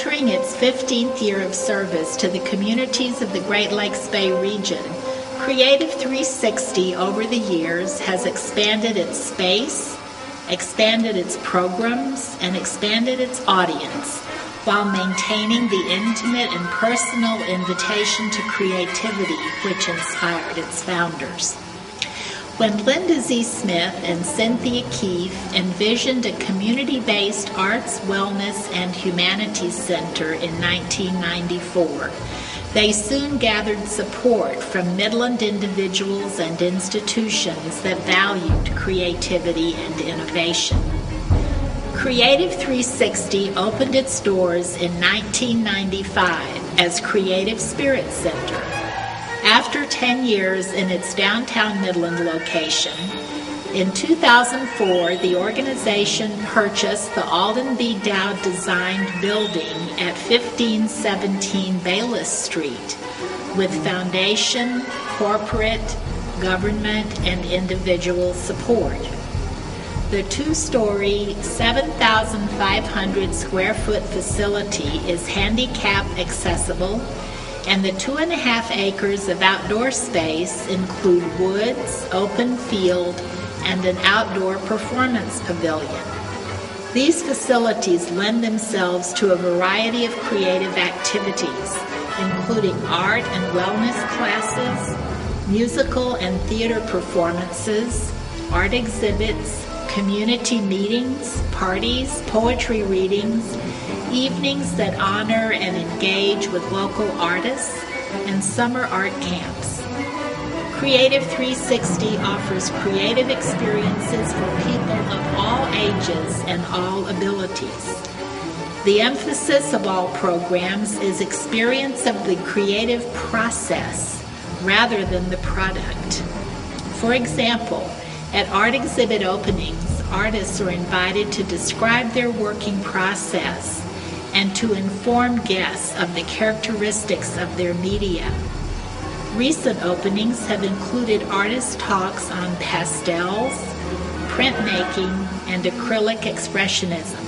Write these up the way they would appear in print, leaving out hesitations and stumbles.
entering its 15th year of service to the communities of the Great Lakes Bay region, Creative 360 over the years has expanded its space, expanded its programs, and expanded its audience, while maintaining the intimate and personal invitation to creativity which inspired its founders. When Linda Z. Smith and Cynthia Keefe envisioned a community-based arts, wellness, and humanities center in 1994, they soon gathered support from Midland individuals and institutions that valued creativity and innovation. Creative 360 opened its doors in 1995 as Creative Spirit Center. After 10 years in its downtown Midland location, in 2004, the organization purchased the Alden B. Dowd designed building at 1517 Bayless Street with foundation, corporate, government, and individual support. The two-story, 7,500 square foot facility is handicap accessible, and the 2.5 acres of outdoor space include woods, open field, and an outdoor performance pavilion. These facilities lend themselves to a variety of creative activities, including art and wellness classes, musical and theater performances, art exhibits, community meetings, parties, poetry readings, evenings that honor and engage with local artists, and summer art camps. Creative 360 offers creative experiences for people of all ages and all abilities. The emphasis of all programs is experience of the creative process rather than the product. For example, at art exhibit openings, artists are invited to describe their working process and to inform guests of the characteristics of their media. Recent openings have included artist talks on pastels, printmaking, and acrylic expressionism.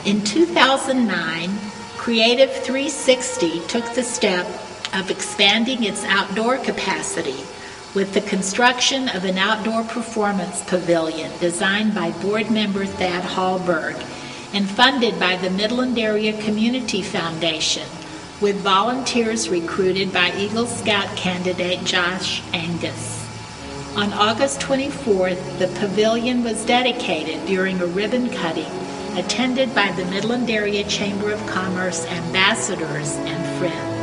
In 2009, Creative 360 took the step of expanding its outdoor capacity with the construction of an outdoor performance pavilion designed by board member Thad Hallberg and funded by the Midland Area Community Foundation, with volunteers recruited by Eagle Scout candidate Josh Angus. On August 24th, the pavilion was dedicated during a ribbon cutting attended by the Midland Area Chamber of Commerce ambassadors and friends.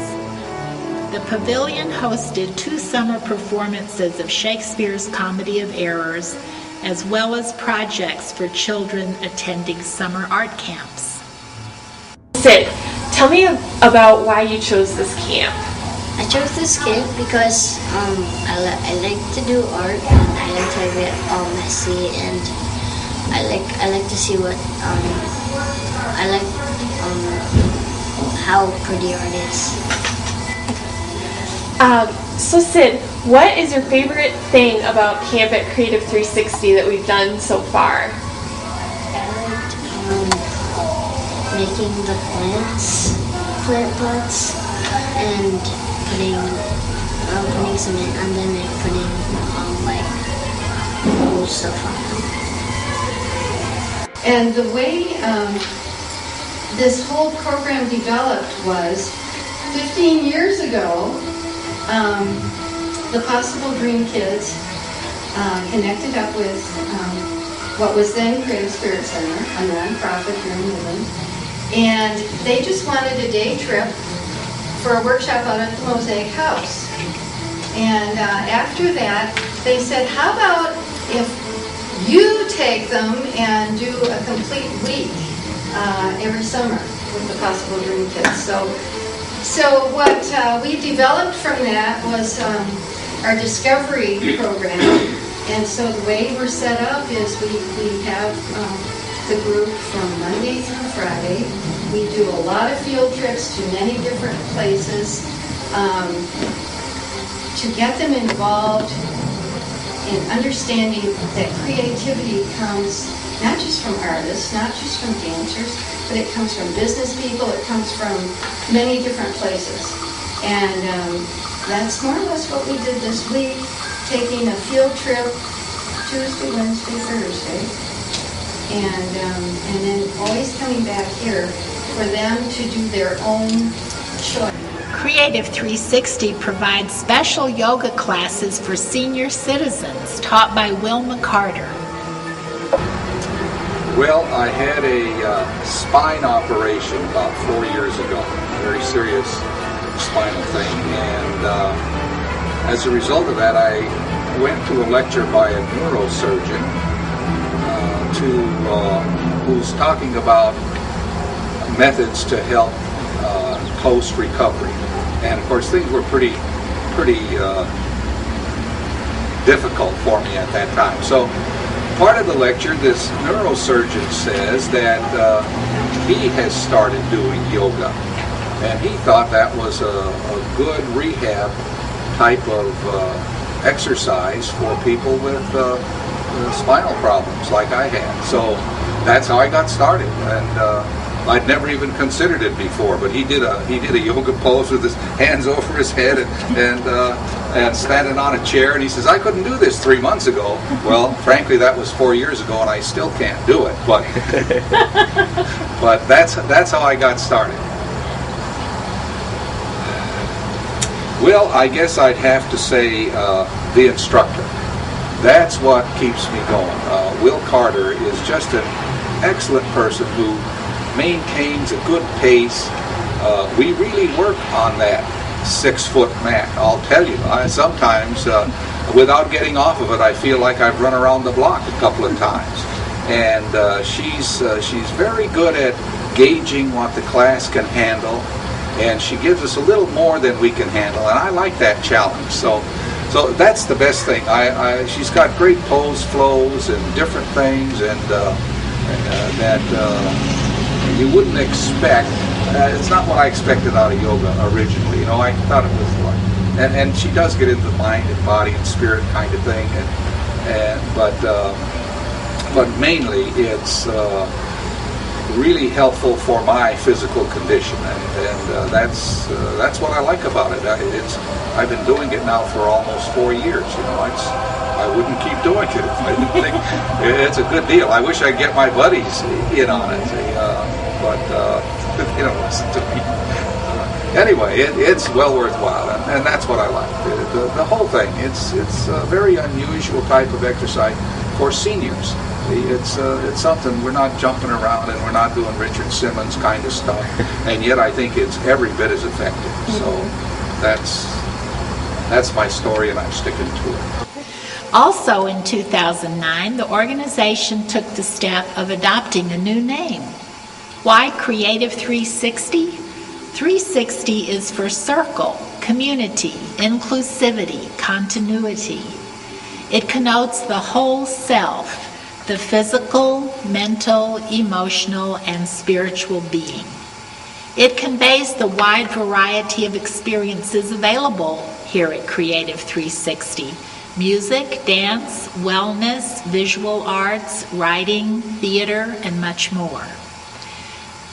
The pavilion hosted 2 summer performances of Shakespeare's Comedy of Errors, as well as projects for children attending summer art camps. Sid, tell me about why you chose this camp. I chose this camp because I like to do art, and I like to get all messy, and I like to see what I like how pretty art is. So Sid, what is your favorite thing about Camp at Creative 360 that we've done so far? I liked making the plant pots, and putting cement on them and putting cool stuff on them. And the way this whole program developed was 15 years ago. The Possible Dream Kids connected up with what was then Creative Spirit Center, a nonprofit here in Midland, and they just wanted a day trip for a workshop out at the Mosaic House. And after that, they said, how about if you take them and do a complete week every summer with the Possible Dream Kids. So what we developed from that was our discovery program. And so the way we're set up is we have the group from Monday through Friday. We do a lot of field trips to many different places to get them involved in understanding that creativity comes not just from artists, not just from dancers, but it comes from business people, it comes from many different places. And that's more or less what we did this week, taking a field trip Tuesday, Wednesday, Thursday, and then always coming back here for them to do their own choice. Creative 360 provides special yoga classes for senior citizens taught by Wilma Carter. Well, I had a spine operation about 4 years ago, a very serious spinal thing, and as a result of that, I went to a lecture by a neurosurgeon who's talking about methods to help post-recovery. And of course, things were pretty difficult for me at that time. So part of the lecture, this neurosurgeon says that he has started doing yoga, and he thought that was a good rehab type of exercise for people with spinal problems like I had. So that's how I got started, and I'd never even considered it before. But he did a yoga pose with his hands over his head and standing on a chair, and he says, "I couldn't do this 3 months ago." Well, frankly, that was 4 years ago, and I still can't do it. But but that's how I got started. Well, I guess I'd have to say the instructor. That's what keeps me going. Will Carter is just an excellent person who maintains a good pace. We really work on that 6-foot mat. I'll tell you, sometimes without getting off of it, I feel like I've run around the block a couple of times. And she's very good at gauging what the class can handle, and she gives us a little more than we can handle, and I like that challenge. So that's the best thing. She's got great pose flows and different things, and that you wouldn't expect. It's not what I expected out of yoga originally. You know, I thought it was like, and she does get into the mind and body and spirit kind of thing, but mainly it's really helpful for my physical condition, and that's what I like about it. I've been doing it now for almost 4 years. You know, I wouldn't keep doing it if I didn't think it's a good deal. I wish I'd get my buddies in on it, but they don't listen to me. Anyway, it's well worthwhile, and that's what I like. The whole thing. It's a very unusual type of exercise for seniors. It's something, we're not jumping around and we're not doing Richard Simmons kind of stuff, and yet I think it's every bit as effective. So that's my story, and I'm sticking to it. Also in 2009, the organization took the step of adopting a new name. Why Creative 360? 360 is for circle, community, inclusivity, continuity. It connotes the whole self, the physical, mental, emotional, and spiritual being. It conveys the wide variety of experiences available here at Creative 360. Music, dance, wellness, visual arts, writing, theater, and much more.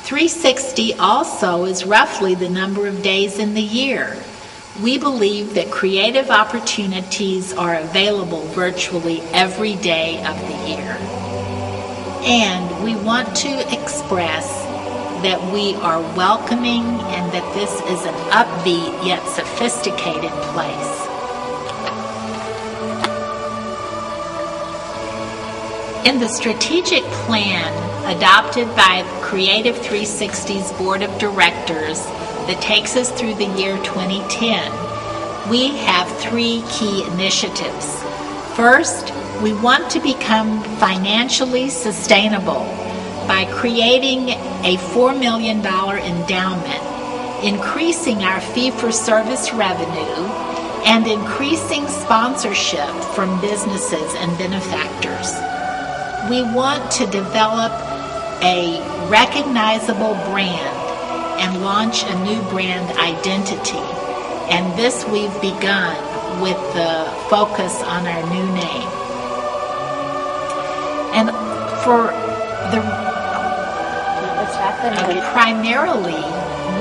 360 also is roughly the number of days in the year. We believe that creative opportunities are available virtually every day of the year. And we want to express that we are welcoming and that this is an upbeat yet sophisticated place. In the strategic plan adopted by Creative 360's Board of Directors that takes us through the year 2010, we have 3 key initiatives. First, we want to become financially sustainable by creating a $4 million endowment, increasing our fee-for-service revenue, and increasing sponsorship from businesses and benefactors. We want to develop a recognizable brand and launch a new brand identity. And this we've begun with the focus on our new name. And for Primarily,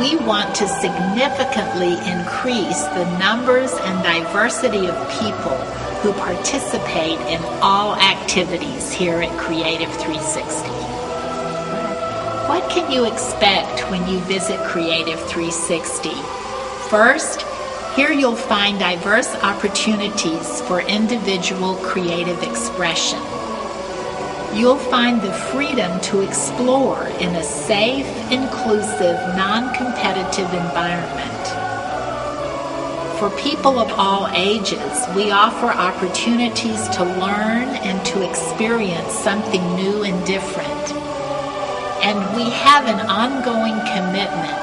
we want to significantly increase the numbers and diversity of people who participate in all activities here at Creative 360. What can you expect when you visit Creative 360? First, here you'll find diverse opportunities for individual creative expression. You'll find the freedom to explore in a safe, inclusive, non-competitive environment. For people of all ages, we offer opportunities to learn and to experience something new and different. And we have an ongoing commitment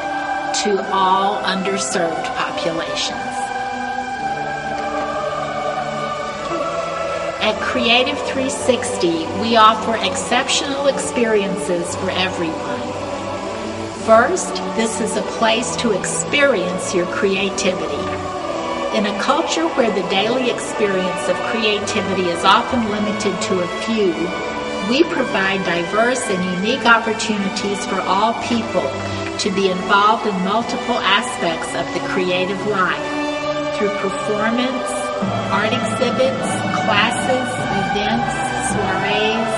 to all underserved populations. At Creative 360, we offer exceptional experiences for everyone. First, this is a place to experience your creativity. In a culture where the daily experience of creativity is often limited to a few, we provide diverse and unique opportunities for all people to be involved in multiple aspects of the creative life through performance, art exhibits, classes, events, soirees,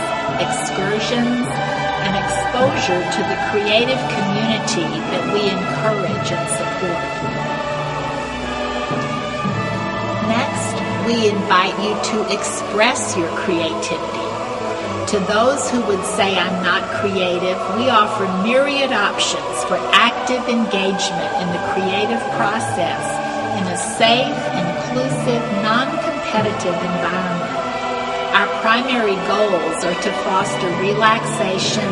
excursions, and exposure to the creative community that we encourage and support. Next, we invite you to express your creativity. To those who would say I'm not creative, we offer myriad options for active engagement in the creative process in a safe, inclusive, non-competitive environment. Our primary goals are to foster relaxation,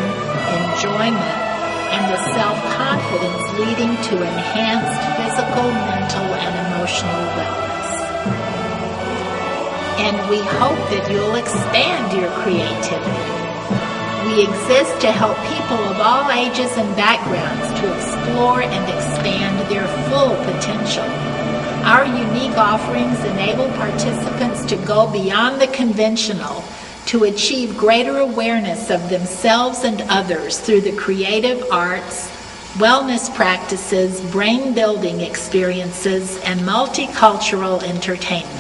enjoyment, and the self-confidence leading to enhanced physical, mental, and emotional wellness. And we hope that you'll expand your creativity. We exist to help people of all ages and backgrounds to explore and expand their full potential. Our unique offerings enable participants to go beyond the conventional, to achieve greater awareness of themselves and others through the creative arts, wellness practices, brain-building experiences, and multicultural entertainment.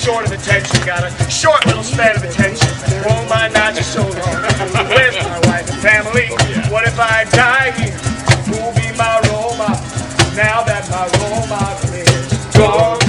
Short of attention, got a short little span of attention. Won't mind not just so long. Where's my wife and family? What if I die here? Who'll be my role model now that my role model is gone?